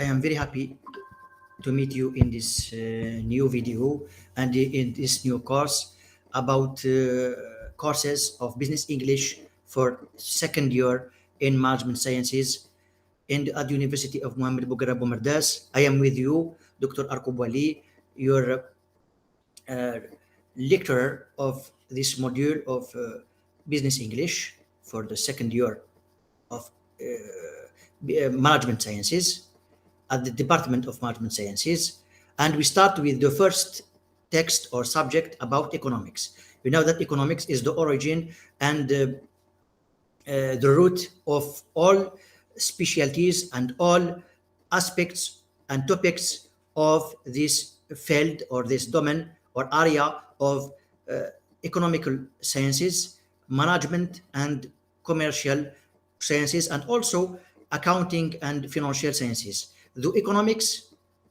I am very happy to meet you in this new video and in this new course about courses of business English for second year in management sciences at the University of Muhammad Bugarab Mardas. I am with you, Dr. Arqub Wali, your lecturer of this module of business English for the second year of management sciences at the Department of Management Sciences. And we start with the first text or subject about economics. We know that economics is the origin and the root of all specialties and all aspects and topics of this field or this domain or area of economical sciences, management and commercial sciences, and also accounting and financial sciences. The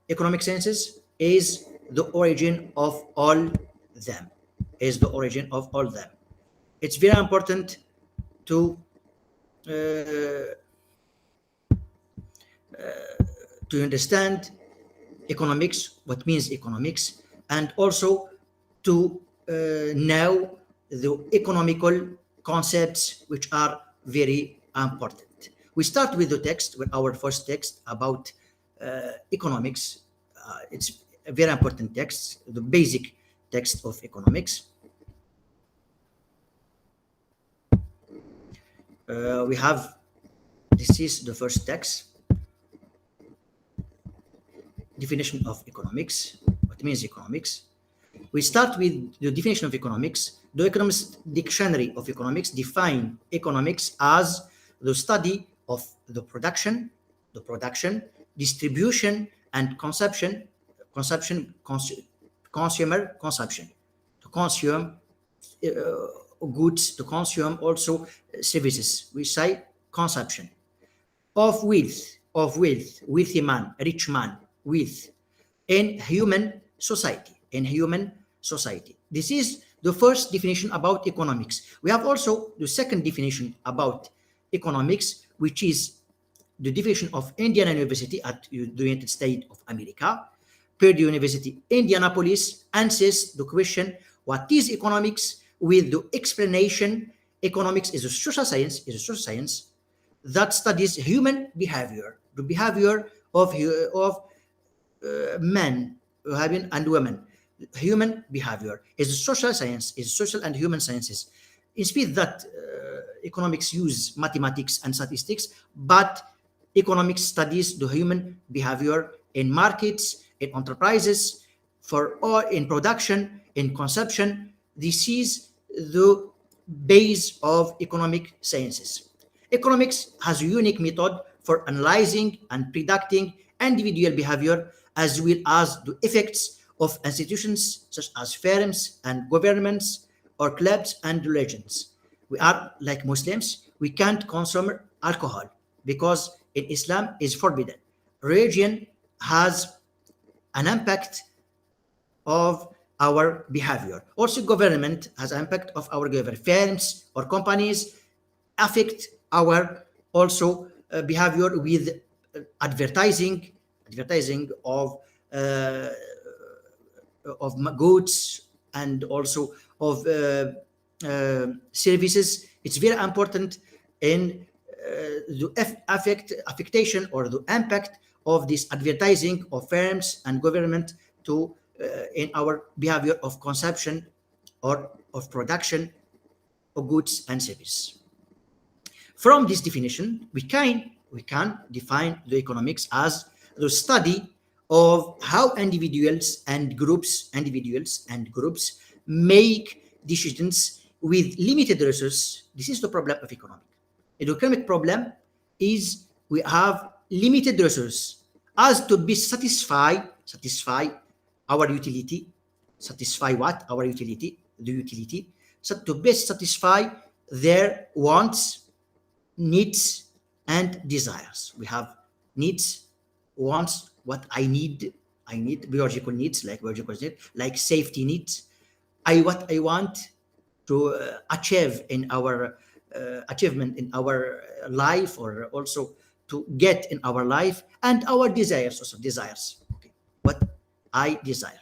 economic sciences is the origin of all them. It's very important to understand economics, what means economics, and also to know the economical concepts which are very important. We start with the text, with our first text about economics. It's a very important text, the basic text of economics. We have, this is the first text, definition of economics, what means economics. We start with the definition of economics. The Economist Dictionary of Economics define economics as the study of the production, distribution, and consumer consumption, to consume goods, to consume also services. We say consumption of wealth, wealthy man, rich man, wealth in human society. This is the first definition about economics. We have also the second definition about economics, which is the definition of Indiana University at the United States of America. Purdue University, Indianapolis, answers the question, what is economics? With the explanation, economics is a social science that studies human behavior, the behavior of men and women. Human behavior is a social science, is social and human sciences. Instead that economics use mathematics and statistics, but economics studies the human behavior in markets, in enterprises, in production, in consumption. This is the base of economic sciences. Economics has a unique method for analyzing and predicting individual behavior, as well as the effects of institutions such as firms and governments or clubs and religions. We are like Muslims, we can't consume alcohol because in Islam is forbidden. Religion has an impact of our behavior. Also government has an impact of our behavior. Firms or companies affect our also behavior with advertising of goods and also of services. It's very important in the affectation or the impact of this advertising of firms and government to in our behavior of consumption or of production of goods and services. From this definition, we can define the economics as the study of how individuals and groups make decisions with limited resources. This is the problem of economics. The economic problem is we have limited resources as to be satisfy our utility. Satisfy what? Our utility, the utility. So to best satisfy their wants, needs, and desires. We have needs, wants, what I need biological needs, like safety needs. What I want to achieve in our achievement in our life, or also to get in our life, and our desires, also desires. Okay. What I desire.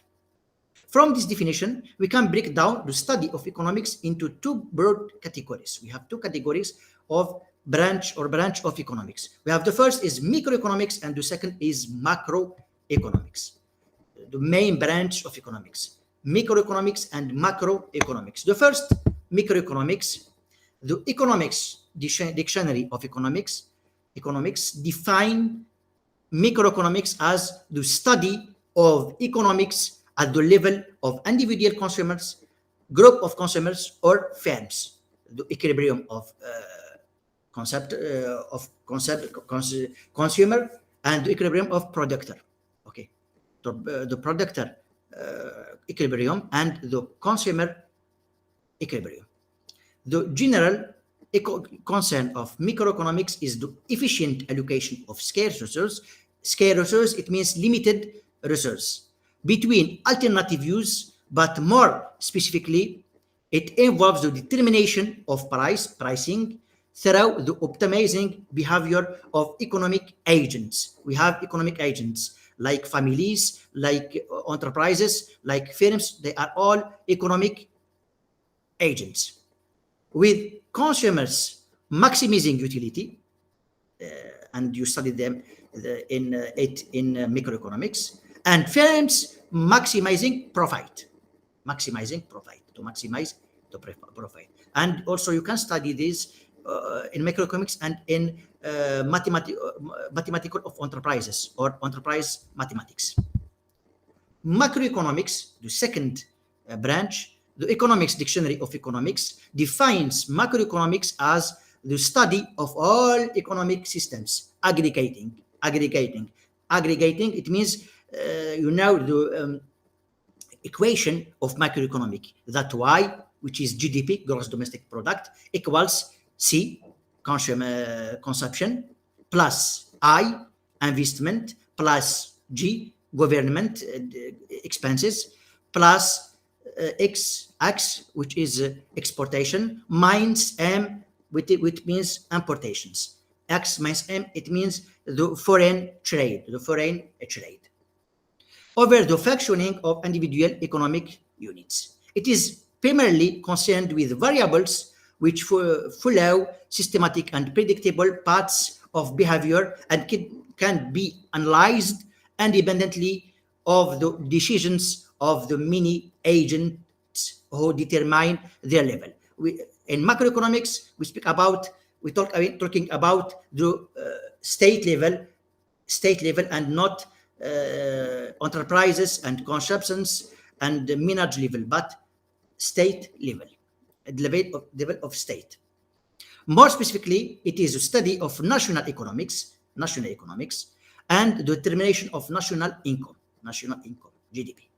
From this definition, we can break down the study of economics into two broad categories. We have two categories of branch of economics. We have the first is microeconomics and the second is macroeconomics. The main branch of economics, microeconomics and macroeconomics. The first, microeconomics, the economics dictionary of economics define microeconomics as the study of economics at the level of individual consumers, group of consumers, or firms. The equilibrium of consumer and the equilibrium of producer. Okay, the producer equilibrium and the consumer equilibrium. The general concern of microeconomics is the efficient allocation of scarce resources. Scarce resources, it means limited resources, between alternative use, but more specifically, it involves the determination of pricing through the optimizing behavior of economic agents. We have economic agents like families, like enterprises, like firms. They are all economic agents. With consumers maximizing utility, and you study them in microeconomics, and firms maximizing profit, to maximize the profit. And also you can study this in macroeconomics and in mathematical of enterprises or enterprise mathematics. Macroeconomics, the second branch, the economics dictionary of economics defines macroeconomics as the study of all economic systems, aggregating. It means the equation of macroeconomic, that Y, which is GDP, gross domestic product, equals C, consumption, plus I, investment, plus G, government expenses, plus X, which is exportation, minus M, which means importations. X minus M, it means the foreign trade. Over the functioning of individual economic units. It is primarily concerned with variables which follow systematic and predictable paths of behavior and can be analyzed independently of the decisions of the many agents who determine their level. In macroeconomics, we're talking about the state level and not enterprises and consumptions and the managed level, but state level, level of state. More specifically, it is a study of national economics, and the determination of national income, GDP.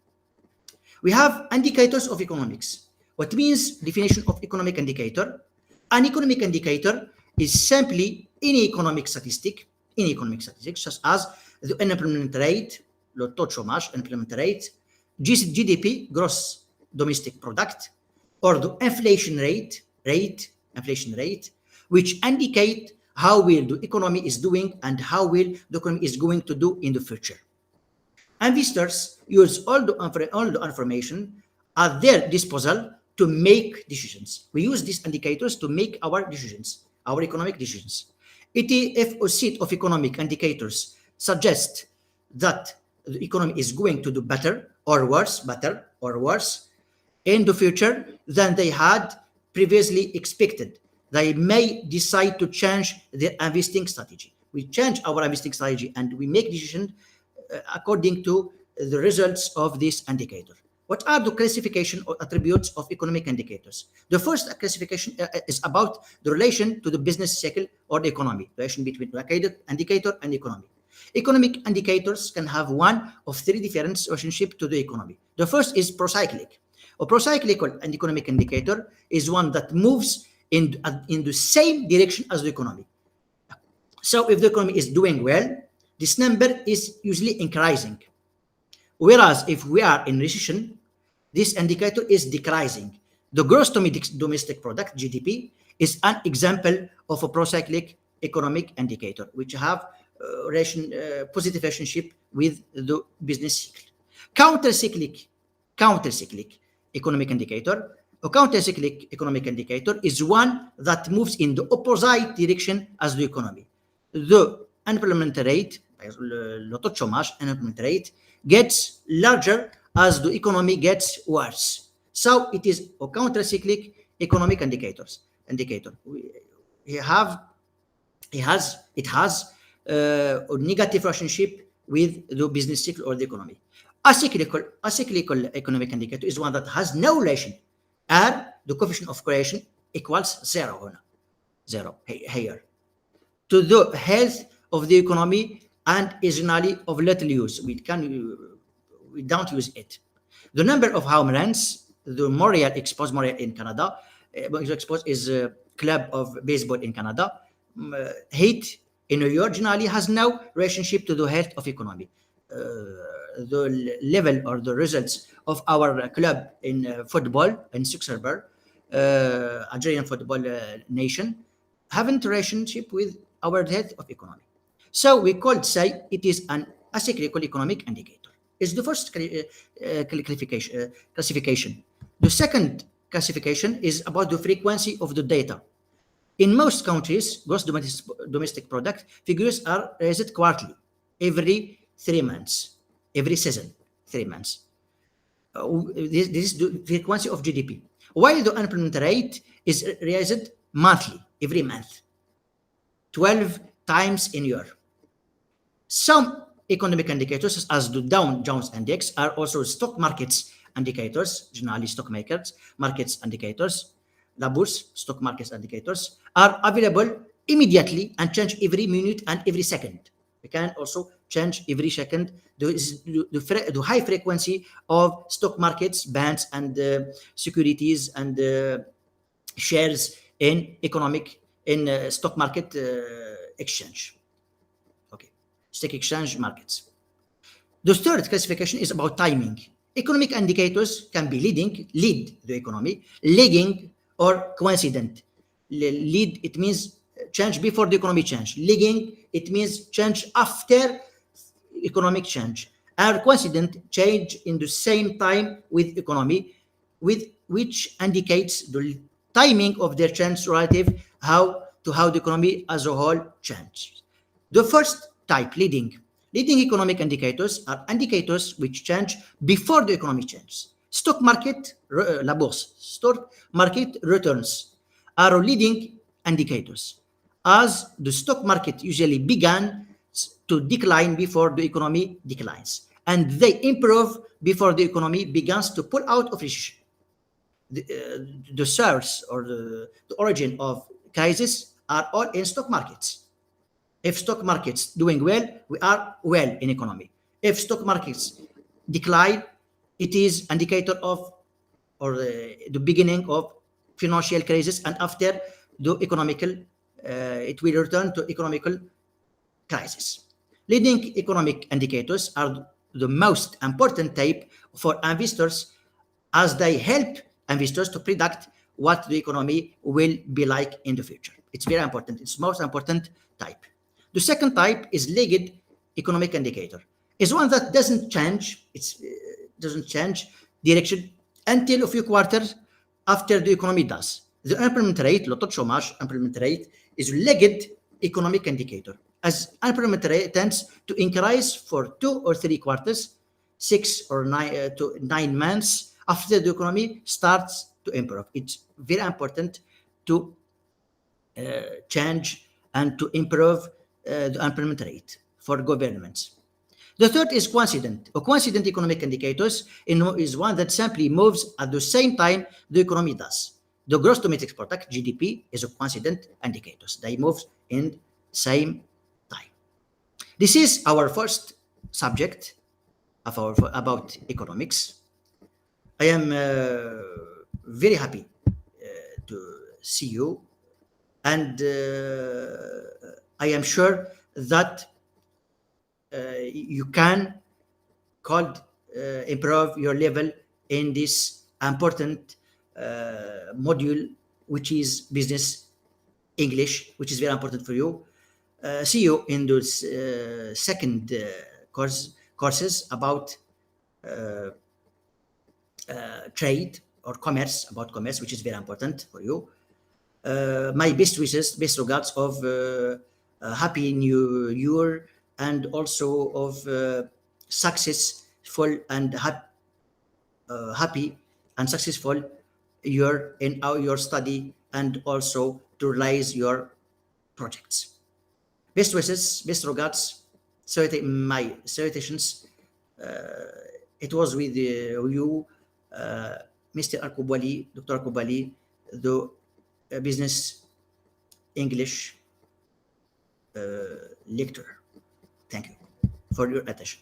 We have indicators of economics. What means definition of economic indicator? An economic indicator is simply any economic statistic, such as the unemployment rate, le taux de chômage, unemployment rate, GDP, gross domestic product, or the inflation rate, which indicate how well the economy is doing and how well the economy is going to do in the future. Investors use all the information at their disposal to make decisions. We use these indicators to make our decisions, our economic decisions. If a set of economic indicators suggest that the economy is going to do better or worse in the future than they had previously expected, they may decide to change their investing strategy. We change our investing strategy and we make decisions according to the results of this indicator. What are the classification or attributes of economic indicators? The first classification is about the relation to the business cycle or the economy, relation between indicator and economy. Economic indicators can have one of three different relationships to the economy. The first is procyclic. A procyclical economic indicator is one that moves in the same direction as the economy. So if the economy is doing well, this number is usually increasing. Whereas if we are in recession, this indicator is decreasing. The gross domestic product, GDP, is an example of a procyclic economic indicator, which have positive relationship with the business cycle. Counter-cyclic economic indicator. A counter-cyclic economic indicator is one that moves in the opposite direction as the economy. The unemployment rate, unemployment rate gets larger as the economy gets worse. So it is a counter-cyclic economic indicator. It has a negative relationship with the business cycle or the economy. A cyclical economic indicator is one that has no relation, and the coefficient of correlation equals zero here to the health of the economy and is generally of little use. We don't use it. The number of home runs, the Montreal in Canada, exposed is a club of baseball in Canada. Hate in New York generally has no relationship to the health of economy. The level or the results of our club in football in Suxerberg, Algerian football nation, haven't relationship with our health of economy. So we could say it is an acyclical economic indicator. It's the first classification. The second classification is about the frequency of the data. In most countries, gross domestic product figures are raised quarterly, every 3 months, every season, 3 months. This is the frequency of GDP. While the unemployment rate is raised monthly, every month, 12 times in a year. Some economic indicators, as the Dow Jones Index, are also stock markets indicators, generally stock markets indicators. La Bourse, stock markets indicators, are available immediately and change every minute and every second. We can also change every second the high frequency of stock markets, bonds, and securities and shares in stock market exchange. Okay, stock exchange markets. The third classification is about timing. Economic indicators can be lead the economy, lagging, or coincident. Lead, it means change before the economy change. Lagging, it means change after economic change. Or coincident, change in the same time with economy, which indicates the timing of their change relative to how the economy as a whole changes. The first type, leading economic indicators, are indicators which change before the economy changes. Stock market, la bourse, stock market returns are leading indicators, as the stock market usually began to decline before the economy declines, and they improve before the economy begins to pull out of recession. The source or the origin of crisis are all in stock markets. If stock markets doing well, we are well in economy. If stock markets decline, it is indicator of the beginning of financial crisis, and after the economical, it will return to economical crisis. Leading economic indicators are the most important type for investors, as they help investors to predict what the economy will be like in the future. It's very important. It's most important type. The second type is lagged economic indicator. It's one that doesn't change. Doesn't change direction until a few quarters after the economy does. The unemployment rate, le taux de chômage, unemployment rate, is a lagged economic indicator, as unemployment rate tends to increase for 2 or 3 quarters, 6 or 9 to 9 months after the economy starts to improve. It's very important to change and to improve the unemployment rate for governments. The third is coincident. A coincident economic indicators is one that simply moves at the same time the economy does. The gross domestic product, GDP, is a coincident indicator. They move in same time. This is our first subject about economics. I am very happy to see you, and I am sure that you can improve your level in this important module, which is business English, which is very important for you. See you in those second courses about trade or commerce, about commerce, which is very important for you. My best wishes, best regards of happy new year, and also of successful and happy and successful year in your study, and also to realize your projects. Best wishes, best regards. My salutations. It was with you, Mr. Arkubali, Dr. Arkubali, the business English lecturer. Thank you for your attention.